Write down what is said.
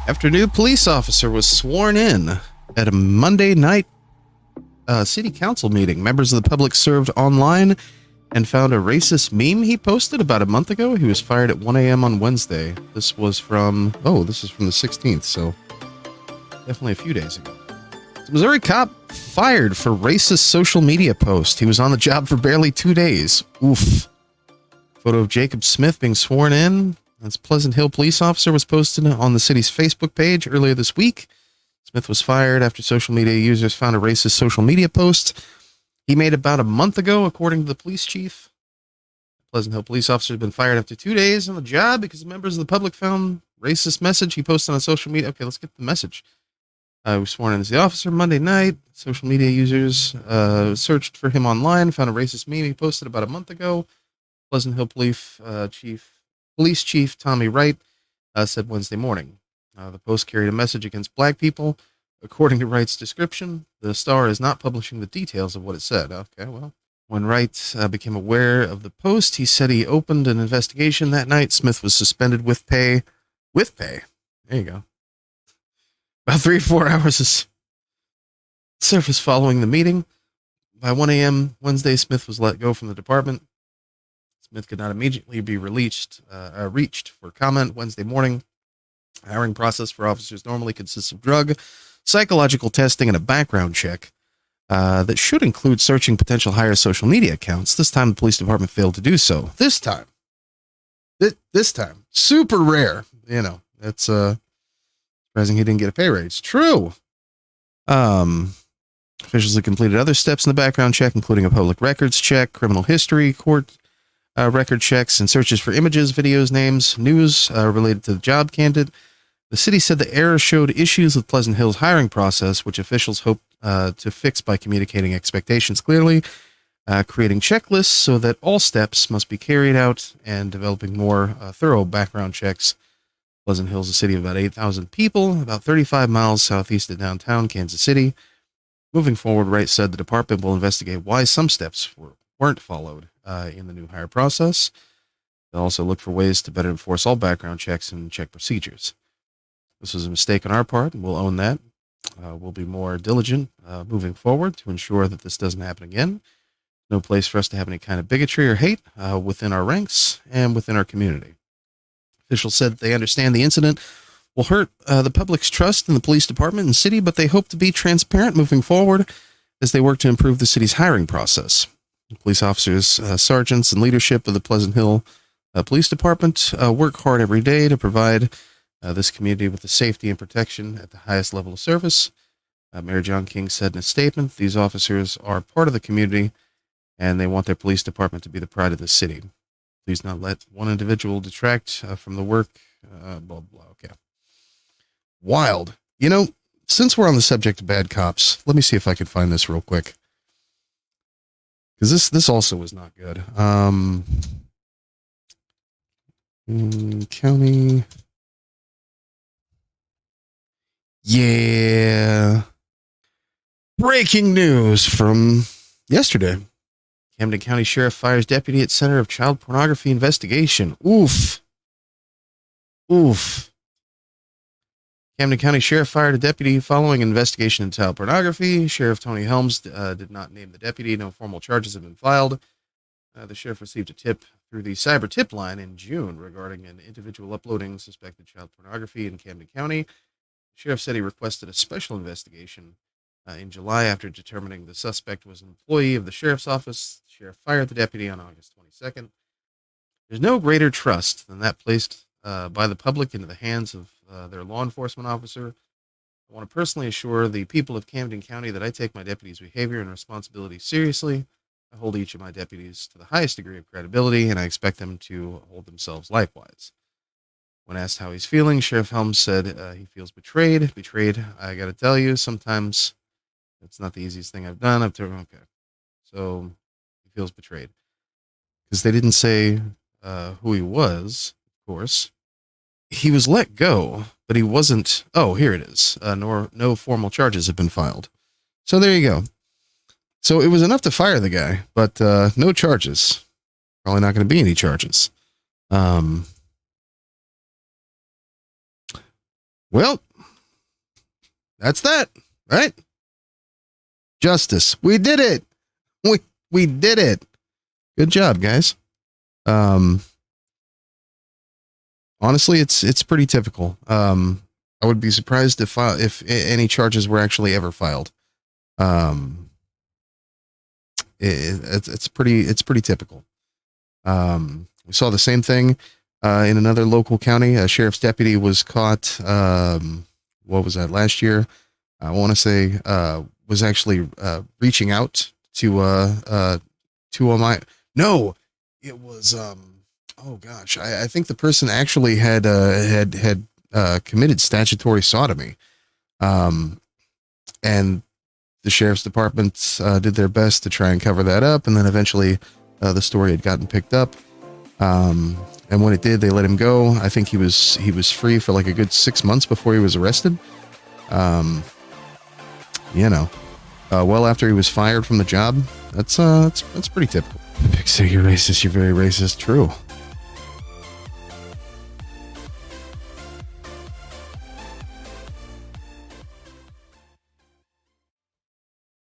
After a new police officer was sworn in at a Monday night city council meeting, members of the public served online and found a racist meme he posted about a month ago. He was fired at 1 a.m. on Wednesday. This is from the 16th, so definitely a few days ago. The Missouri cop fired for racist social media post. He was on the job for barely 2 days. Oof. Photo of Jacob Smith being sworn in as Pleasant Hill police officer was posted on the city's Facebook page earlier this week. Smith was fired after social media users found a racist social media post he made about a month ago, according to the police chief. Pleasant Hill police officer has been fired after 2 days on the job because members of the public found racist message he posted on social media. Okay, let's get the message. He was sworn in as the officer Monday night. Social media users searched for him online, found a racist meme he posted about a month ago. Pleasant Hill Police Chief Tommy Wright said Wednesday morning. The post carried a message against black people. According to Wright's description, the Star is not publishing the details of what it said. Okay, well. When Wright became aware of the post, he said he opened an investigation that night. Smith was suspended with pay. With pay. There you go. About 3 or 4 hours of service following the meeting. By 1 a.m. Wednesday, Smith was let go from the department. Smith could not immediately be reached for comment Wednesday morning. The hiring process for officers normally consists of drug, psychological testing, and a background check that should include searching potential hire social media accounts. This time, the police department failed to do so. This time. Super rare. You know, it's surprising he didn't get a pay raise. True. Officials have completed other steps in the background check, including a public records check, criminal history, court record checks, and searches for images, videos, names, news related to the job candidate. The city said the error showed issues with Pleasant Hill's hiring process, which officials hope to fix by communicating expectations clearly, creating checklists so that all steps must be carried out, and developing more thorough background checks. Pleasant Hill is a city of about 8,000 people, about 35 miles southeast of downtown Kansas City. Moving forward, Wright said the department will investigate why some steps weren't followed in the new hire process. They'll also look for ways to better enforce all background checks and check procedures. This was a mistake on our part, and we'll own that. We'll be more diligent moving forward to ensure that this doesn't happen again. No place for us to have any kind of bigotry or hate within our ranks and within our community. Officials said that they understand the incident will hurt the public's trust in the police department and city, but they hope to be transparent moving forward as they work to improve the city's hiring process. Police officers, sergeants, and leadership of the Pleasant Hill Police Department work hard every day to provide this community with the safety and protection at the highest level of service. Mayor John King said in a statement, these officers are part of the community and they want their police department to be the pride of the city. Please not let one individual detract from the work. Blah, blah, okay. Wild. You know, since we're on the subject of bad cops, let me see if I can find this real quick. Because this also was not good. County. Yeah. Breaking news from yesterday. Camden County Sheriff fires deputy at Center of Child Pornography Investigation. Oof. Camden County Sheriff fired a deputy following an investigation into child pornography. Sheriff Tony Helms did not name the deputy. No formal charges have been filed. The sheriff received a tip through the cyber tip line in June regarding an individual uploading suspected child pornography in Camden County. The sheriff said he requested a special investigation in July after determining the suspect was an employee of the sheriff's office. The sheriff fired the deputy on August 22nd. There's no greater trust than that placed by the public into the hands of their law enforcement officer. I want to personally assure the people of Camden County that I take my deputies' behavior and responsibility seriously. I hold each of my deputies to the highest degree of credibility, and I expect them to hold themselves likewise. When asked how he's feeling, Sheriff Helms said he feels betrayed. Betrayed, I got to tell you, sometimes it's not the easiest thing I've done. Okay. So he feels betrayed. Because they didn't say who he was, of course. He was let go, but he wasn't. Oh, here it is. No formal charges have been filed. So there you go. So it was enough to fire the guy, but no charges. Probably not going to be any charges. Well, that's that, right? Justice. We did it. We did it. Good job, guys. Honestly, it's pretty typical. I would be surprised if any charges were actually ever filed. It's pretty typical. We saw the same thing in another local county. A sheriff's deputy was caught. What was that, last year? I want to say was actually reaching out to no, it was oh gosh, I think the person actually had committed statutory sodomy, and the sheriff's department did their best to try and cover that up, and then eventually the story had gotten picked up. And when it did, they let him go. I think he was free for like a good 6 months before he was arrested. Well after he was fired from the job. That's pretty typical. Big say you're racist. You're very racist. True.